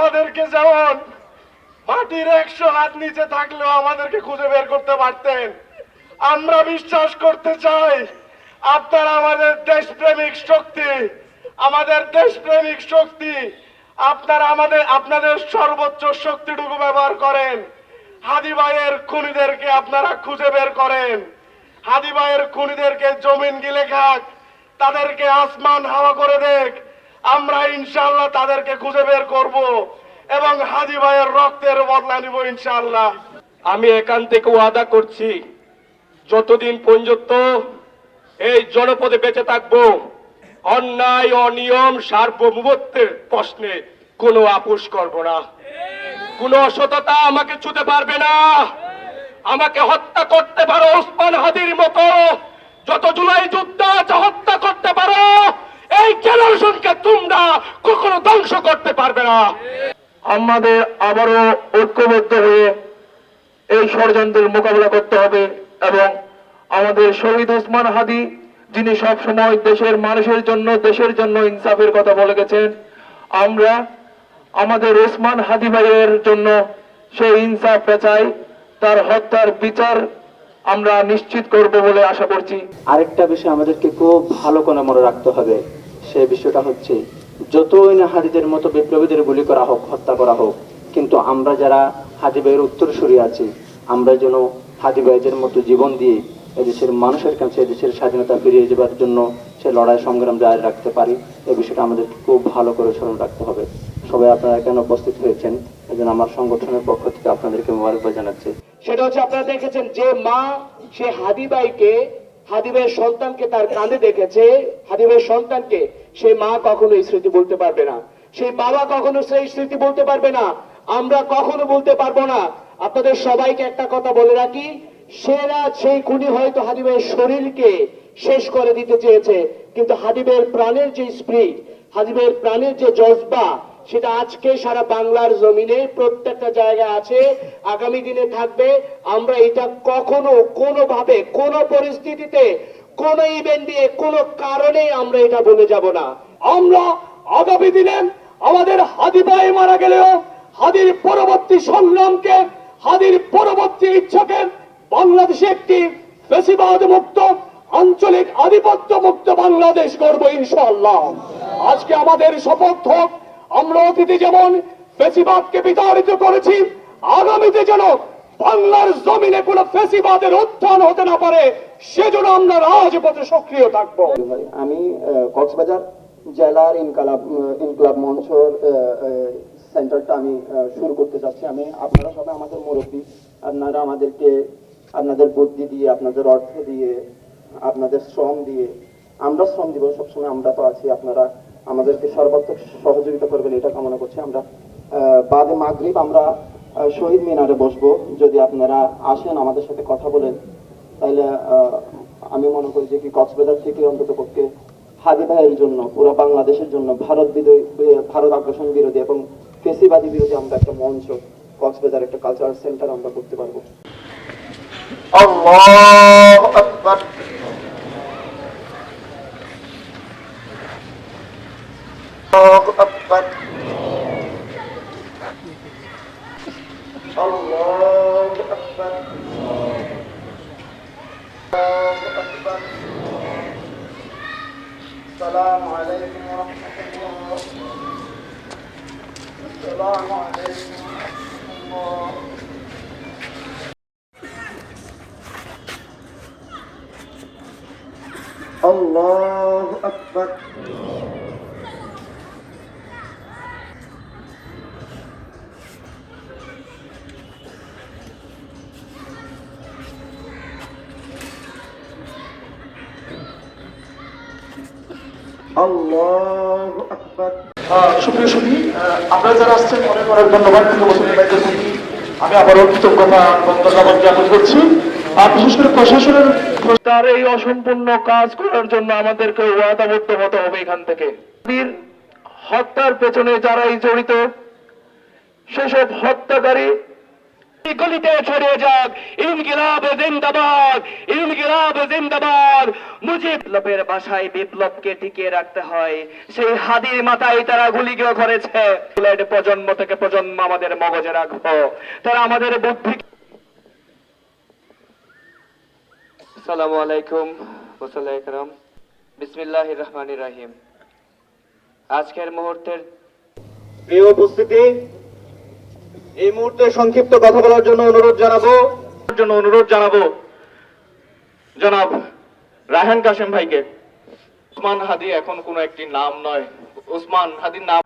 আমাদেরকে যেমন মাটির 100 হাত নিচে থাকলেও আমাদেরকে খুঁজে বের করতে পারতেন, আমরা বিশ্বাস করতে চাই আপনারা আমাদের দেশপ্রেমিক শক্তি, আমাদের দেশপ্রেমিক শক্তি। আপনারা আপনাদের সর্বোচ্চ শক্তিটুকু ব্যবহার করেন। হাদি ভাইয়ের খুনিদেরকে আপনারা খুঁজে বের করেন। হাদি ভাইয়ের খুনিদেরকে জমিন গিলে খাক, তাদেরকে আসমান হাওয়া করে দেখ, আমরা ইনশাআল্লাহ তাদেরকে খুঁজে বের করব এবং হাদি ভাইয়ের রক্তের বদলা নিব ইনশাআল্লাহ। আমি এখান থেকে ওয়াদা করছি, যতদিন পর্যন্ত এই জনপদে বেঁচে থাকবো, অন্যায় অনিয়ম সার্বভৌমত্বের প্রশ্নে কোনো আপোষ করব না। কোন অসততা আমাকে ছুতে পারবে না। আমাকে হত্যা করতে পারো ওসমান হাদির মতো, যত জুলাই যোদ্ধা আছে হত্যা করতে পারো, এই জেনারেশনকে তোমরা কখনো ধ্বংস করতে পারবে না। আমাদের আবারও ঐক্যবদ্ধ হয়ে এই ষড়যন্ত্রের মোকাবিলা করতে হবে এবং আমাদের শহীদ ওসমান হাদি, যিনি সব সময় দেশের মানুষের জন্য, দেশের জন্য ইনসাফের কথা বলে গেছেন, আমরা আমাদের ওসমান হাদি ভাইয়ের জন্য সেই ইনসাফটা চাই। তার হত্যার বিচার আমরা নিশ্চিত করব বলে আশা করছি। আরেকটা বিষয় আমাদেরকে খুব ভালো করে মনে রাখতে হবে, সেই বিষয়টা হচ্ছে যতই না হাদিদের মতো বিপ্লবীদের গুলি করা হোক, হত্যা করা হোক, কিন্তু আমরা যারা হাদি ভাইয়ের উত্তরসূরি আছি, আমরা যেন হাদি ভাইদের মতো জীবন দিয়ে এদেশের মানুষের কাছে এদেশের স্বাধীনতা ফিরিয়ে যাবার জন্য সে লড়াই সংগ্রাম জারি রাখতে পারি। এই বিষয়টা আমাদেরকে খুব ভালো করে স্মরণ রাখতে হবে। সবাই আপনারা এখানে উপস্থিত হয়েছেন, এই জন্য আমার সংগঠনের পক্ষ থেকে আপনাদেরকে মোবারকবাদ জানাচ্ছি। সেটা হচ্ছে আপনারা দেখেছেন যে মা সে হাদি ভাইয়ের সন্তানকে তার কাঁধে দেখেছে, হাদি ভাইয়ের সন্তানকে, সেই মা কখনো এই স্মৃতি বলতে পারবে না, সেই বাবা কখনো সেই স্মৃতি বলতে পারবে না, আমরা কখনো বলতে পারবো না। আপনাদের সবাইকে একটা কথা বলে রাখি, সেই খুনি হয়তো হাদি ভাইয়ের শরীরকে শেষ করে দিতে চেয়েছে, কিন্তু হাদি ভাইয়ের প্রাণের যে স্পিরিট, হাদি ভাইয়ের প্রাণের যে জজবা, সেটা আজকে সারা বাংলার জমিনে প্রত্যেকটা জায়গায় আছে, আগামী দিনে থাকবে। আমরা এটা কখনো কোনোভাবে কোনো পরিস্থিতিতে কোনো ইভেন্ট দিয়ে কোনো কারণে আমরা এটা বলে যাব না। আমরা আগামী দিনে আমাদের হাদি ভাই মারা গেলেও হাদির পরবর্তী সংগ্রামকে, হাদির পরবর্তী ইচ্ছাকে বাংলাদেশে একটি ফ্যাসিবাদ মুক্ত, আঞ্চলিক আধিপত্য মুক্ত বাংলাদেশ করব ইনশাআল্লাহ। আজকে আমাদের শপথ হোক, আমরা অতীতে যেমন ফ্যাসিবাদকে বিতাড়িত করেছি, আগামীতে যেন বাংলার জমিনে কোনো ফ্যাসিবাদের উত্থান হতে না পারে, সেজন্য আমরা রাজপথে সক্রিয় থাকবো। আমি কক্সবাজার জেলার ইনকলাব মঞ্চর সেন্টারটা আমি শুরু করতে চাচ্ছি। আপনারা সবাই আমাদের মুরব্বী, আপনারা আমাদেরকে আপনাদের বুদ্ধি দিয়ে, আপনাদের অর্থ দিয়ে, আপনাদের শ্রম দিয়ে, আমরা শ্রম দিব সবসময়, আমরা তো আছি, আপনারা আমাদেরকে সর্বাত্মক সহযোগিতা করবেন এটা কামনা করছি। আমরা বাদে মাগরিব আমরা শহীদ মিনারে বসবো, যদি আপনারা আসেন আমাদের সাথে কথা বলেন, তাহলে আমি মনে করি যে কি কক্সবাজার থেকে অন্তত পক্ষে হাদি ভাইয়ের জন্য, পুরো বাংলাদেশের জন্য ভারত আগ্রাসন বিরোধী এবং ফেসিবাদী বিরোধী আমরা একটা মঞ্চ, কক্সবাজার একটা কালচারাল সেন্টার আমরা করতে পারবো। আল্লাহু আকবার। আল্লাহু আকবার। আল্লাহু আকবার। আল্লাহু আকবার। আসসালামু আলাইকুম ওয়া রাহমাতুল্লাহ। আসসালামু আলাইকুম ওয়া রাহমাতুল্লাহ। আল্লাহু আকবার। আল্লাহু আকবার। সুপ্রিয় সুধী, আপনারা যারা আসছেন অনেক অনেক ধন্যবাদ। আমি আবারও কৃতজ্ঞতা ধন্যবাদ জ্ঞাপন করছি। আর বিশেষ করে প্রশাসনের তার এই অসম্পূর্ণ কাজ করার জন্য আমাদেরকে ওয়াদাবদ্ধ হতে হবে। এখান থেকে হত্যার পেছনে যারাই জড়িত, সেসব হত্যাকারী গলিতে ছড়িয়ে যাক ইনকিলাব জিন্দাবাদ, ইনকিলাব জিন্দাবাদ। বিপ্লবের ভাষায় বিপ্লবকে টিকিয়ে রাখতে হয়, সেই হাদির মাথায় তারা গুলিও করেছে। প্রজন্ম থেকে প্রজন্ম আমাদের মগজে রাখবো, তারা আমাদের বুদ্ধি। আসসালামু আলাইকুম ওয়াসাল্লাম ইকরাম, বিসমিল্লাহির রহমানির রহিম। আজকের মুহূর্তের প্রিয় উপস্থিতি, এই মুহূর্তে সংক্ষিপ্ত কথা বলার জন্য অনুরোধ জানাবো জনাব রায়হান কাশেম ভাইকে। ওসমান হাদি এখন কোনো একটি নাম নয়, ওসমান হাদির নাম